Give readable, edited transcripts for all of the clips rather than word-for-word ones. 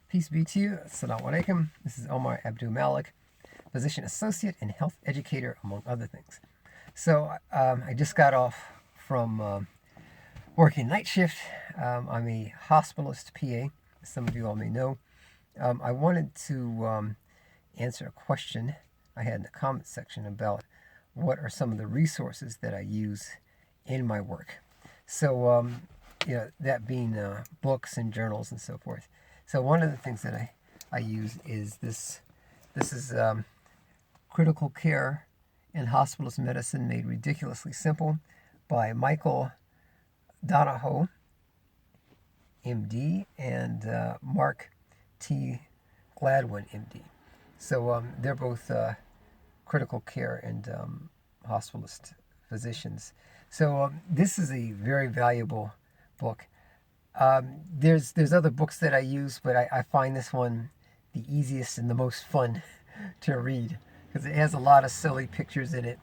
Peace be to you. Assalamu alaikum. This is Omar Abdul Malik, physician associate and health educator, among other things. So I just got off from working night shift. I'm a hospitalist PA, as some of you all may know. I wanted to answer a question I had in the comment section about what are some of the resources that I use in my work. So, that being books and journals and so forth. So one of the things that I use is this. This is Critical Care and Hospitalist Medicine Made Ridiculously Simple by Michael Donahoe, MD, and Mark T. Gladwin, MD. So they're both critical care and hospitalist physicians. So this is a very valuable book. There's other books that I use, but I find this one the easiest and the most fun to read because it has a lot of silly pictures in it.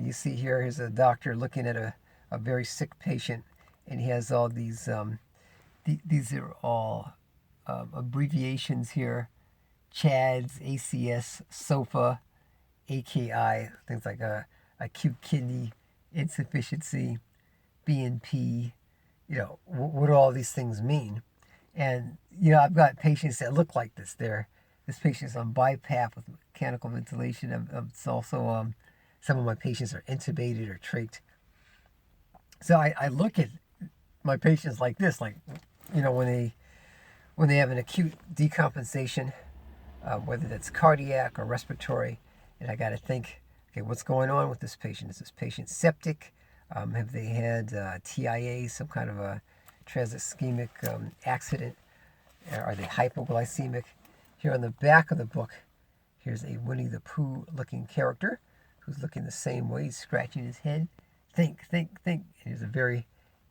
You see here's a doctor looking at a very sick patient, and he has all these are all abbreviations here: CHADS, ACS, SOFA, AKI, things like acute kidney insufficiency, BNP. What do all these things mean? And I've got patients that look like this. This patient's on BiPAP with mechanical ventilation. It's also some of my patients are intubated or trached. So I look at my patients like this, like when they have an acute decompensation, whether that's cardiac or respiratory, and I got to think, okay, what's going on with this patient? Is this patient septic? Have they had TIA, some kind of a transischemic accident? Are they hypoglycemic? Here on the back of the book, here's a Winnie the Pooh looking character who's looking the same way. He's scratching his head. Think. And he's a very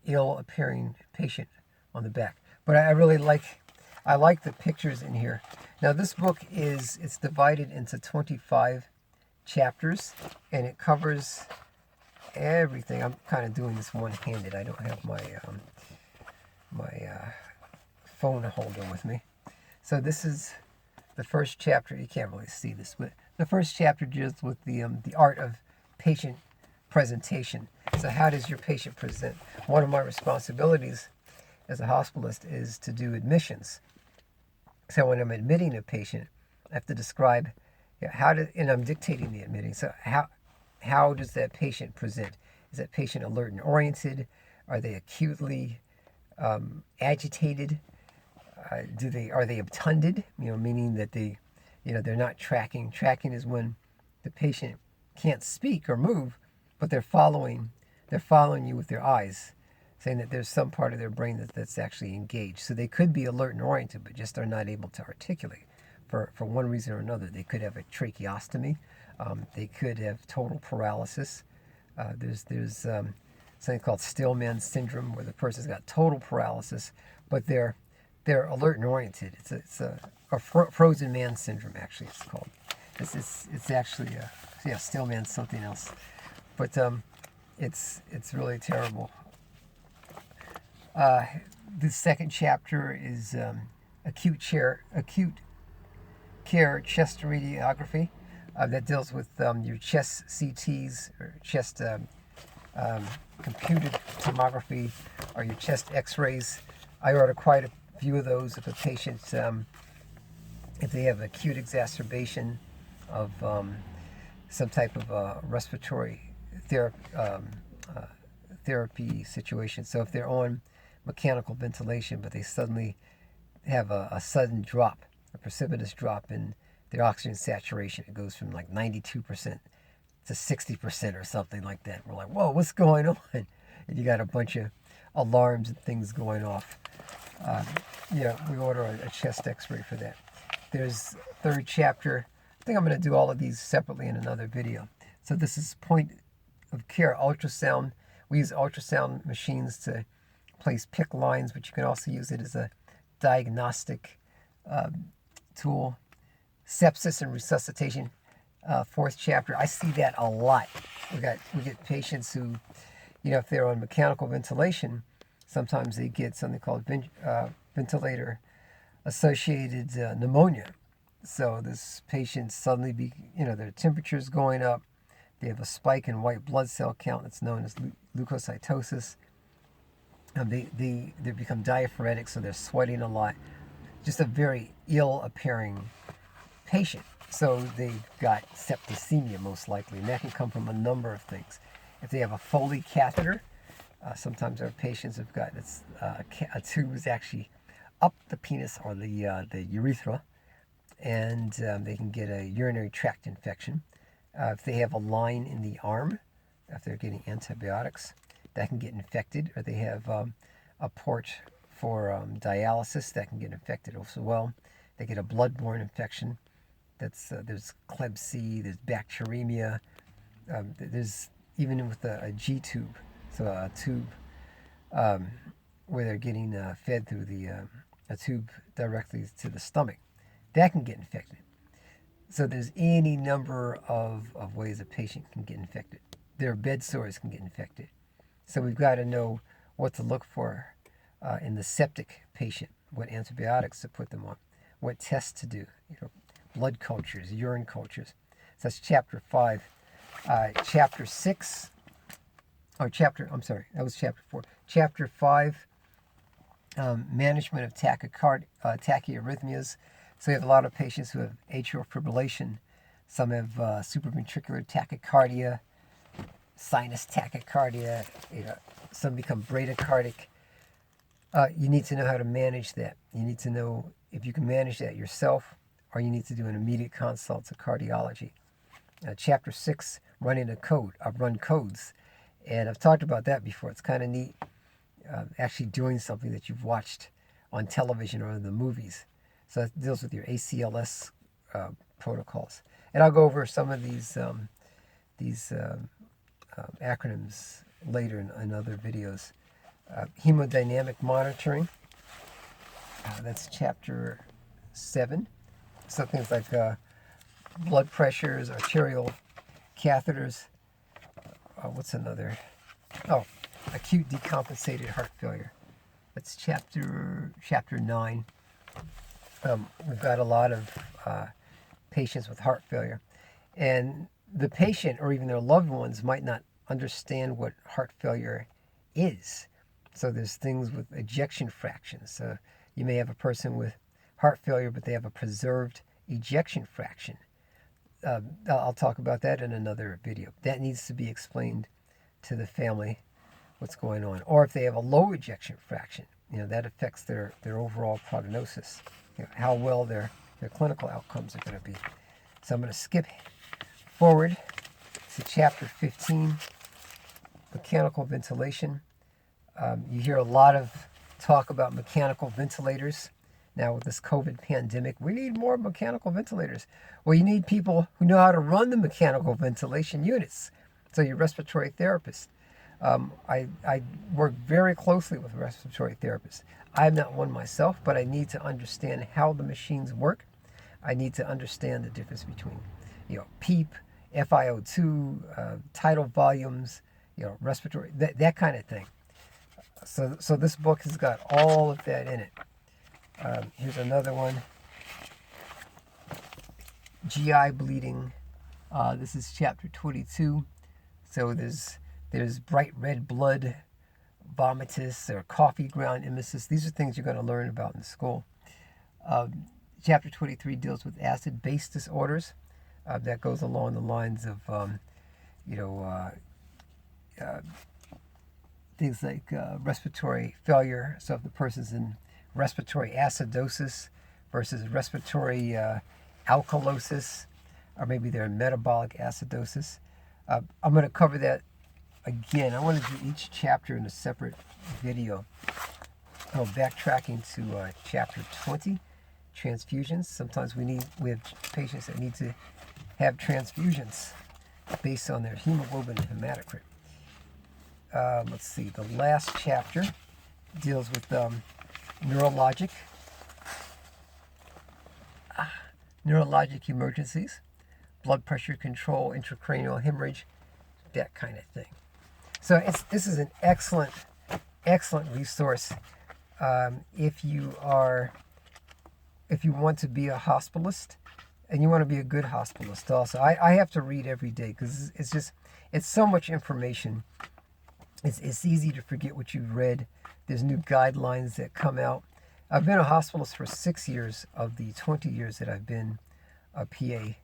ill appearing patient on the back. But I like the pictures in here. Now this book it's divided into 25 chapters, and it covers everything. I'm kind of doing this one-handed. I don't have my phone holder with me. So this is the first chapter. You can't really see this, but the first chapter deals with the art of patient presentation. So how does your patient present? One of my responsibilities as a hospitalist is to do admissions. So when I'm admitting a patient, I have to describe and I'm dictating the admitting. So how does that patient present? Is that patient alert and oriented? Are they acutely agitated? Are they obtunded? Meaning that they're not tracking. Tracking is when the patient can't speak or move, but they're following you with their eyes, saying that there's some part of their brain that's actually engaged. So they could be alert and oriented, but just are not able to articulate for one reason or another. They could have a tracheostomy. They could have total paralysis. There's something called Stillman syndrome, where the person's got total paralysis, but they're alert and oriented. It's a frozen man syndrome, actually. It's called. It's actually Stillman's something else, but it's really terrible. The second chapter is acute care chest radiography. That deals with your chest CTs or chest computed tomography or your chest x-rays. I order quite a few of those if a patient, if they have acute exacerbation of some type of respiratory therapy situation. So if they're on mechanical ventilation, but they suddenly have a sudden drop, a precipitous drop in their oxygen saturation. It goes from like 92% to 60% or something like that. We're like, whoa, what's going on? And you got a bunch of alarms and things going off. We order a chest x-ray for that. There's third chapter. I think I'm going to do all of these separately in another video. So this is point of care ultrasound. We use ultrasound machines to place PICC lines, but you can also use it as a diagnostic tool. Sepsis and resuscitation, fourth chapter. I see that a lot. We get patients who, if they're on mechanical ventilation, sometimes they get something called ventilator associated pneumonia. So this patient suddenly, their temperature is going up. They have a spike in white blood cell count that's known as leukocytosis. They become diaphoretic, so they're sweating a lot. Just a very ill-appearing patient. So they've got septicemia most likely, and that can come from a number of things. If they have a Foley catheter, sometimes our patients have got a tube is actually up the penis or the urethra, and they can get a urinary tract infection. If they have a line in the arm, if they're getting antibiotics, that can get infected. Or they have a port for dialysis, that can get infected as well. They get a bloodborne infection. There's Klebsiella, there's bacteremia. There's even with a G tube, so a tube where they're getting fed through a tube directly to the stomach, that can get infected. So there's any number of ways a patient can get infected. Their bed sores can get infected. So we've got to know what to look for in the septic patient, what antibiotics to put them on, what tests to do, blood cultures, urine cultures. So that's chapter 5. Chapter 6, that was chapter 4. Chapter 5, management of tachyarrhythmias. So you have a lot of patients who have atrial fibrillation. Some have supraventricular tachycardia, sinus tachycardia. Some become bradycardic. You need to know how to manage that. You need to know if you can manage that yourself, or you need to do an immediate consult to cardiology. Chapter 6, running a code. I've run codes, and I've talked about that before. It's kind of neat, actually doing something that you've watched on television or in the movies. So that deals with your ACLS protocols. And I'll go over some of these acronyms later in other videos. Hemodynamic monitoring. That's chapter 7. So things like blood pressures, arterial catheters. What's another? Oh, acute decompensated heart failure. That's chapter 9. We've got a lot of patients with heart failure, and the patient or even their loved ones might not understand what heart failure is. So there's things with ejection fractions. So you may have a person with heart failure, but they have a preserved ejection fraction. I'll talk about that in another video. That needs to be explained to the family, what's going on. Or if they have a low ejection fraction, that affects their overall prognosis, how well their clinical outcomes are going to be. So I'm going to skip forward to chapter 15, mechanical ventilation. You hear a lot of talk about mechanical ventilators. Now with this COVID pandemic, we need more mechanical ventilators. Well, you need people who know how to run the mechanical ventilation units. So your respiratory therapist. I work very closely with respiratory therapists. I'm not one myself, but I need to understand how the machines work. I need to understand the difference between, PEEP, FiO2, tidal volumes, respiratory, that kind of thing. So this book has got all of that in it. Here's another one. GI bleeding. This is chapter 22. So there's bright red blood, vomitus, or coffee ground emesis. These are things you're going to learn about in school. Chapter 23 deals with acid-base disorders. That goes along the lines of, things like respiratory failure. So if the person's in respiratory acidosis versus respiratory alkalosis, or maybe they're in metabolic acidosis. I'm going to cover that again. I want to do each chapter in a separate video. Backtracking to chapter 20, transfusions. Sometimes we have patients that need to have transfusions based on their hemoglobin and hematocrit. Let's see, the last chapter deals with neurologic emergencies, blood pressure control, intracranial hemorrhage, that kind of thing. So this is an excellent resource if you are if you want to be a hospitalist and you want to be a good hospitalist also. I have to read every day because it's so much information. It's easy to forget what you've read. There's new guidelines that come out. I've been a hospitalist for 6 years of the 20 years that I've been a PA.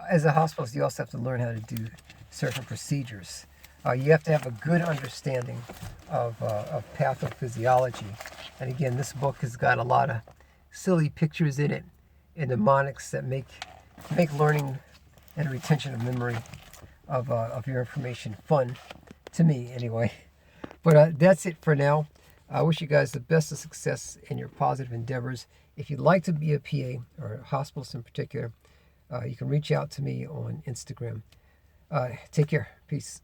As a hospitalist, you also have to learn how to do certain procedures. You have to have a good understanding of pathophysiology. And again, this book has got a lot of silly pictures in it and mnemonics that make learning and retention of memory of your information fun, to me anyway. But that's it for now. I wish you guys the best of success in your positive endeavors. If you'd like to be a PA, or a hospitalist in particular, you can reach out to me on Instagram. Take care. Peace.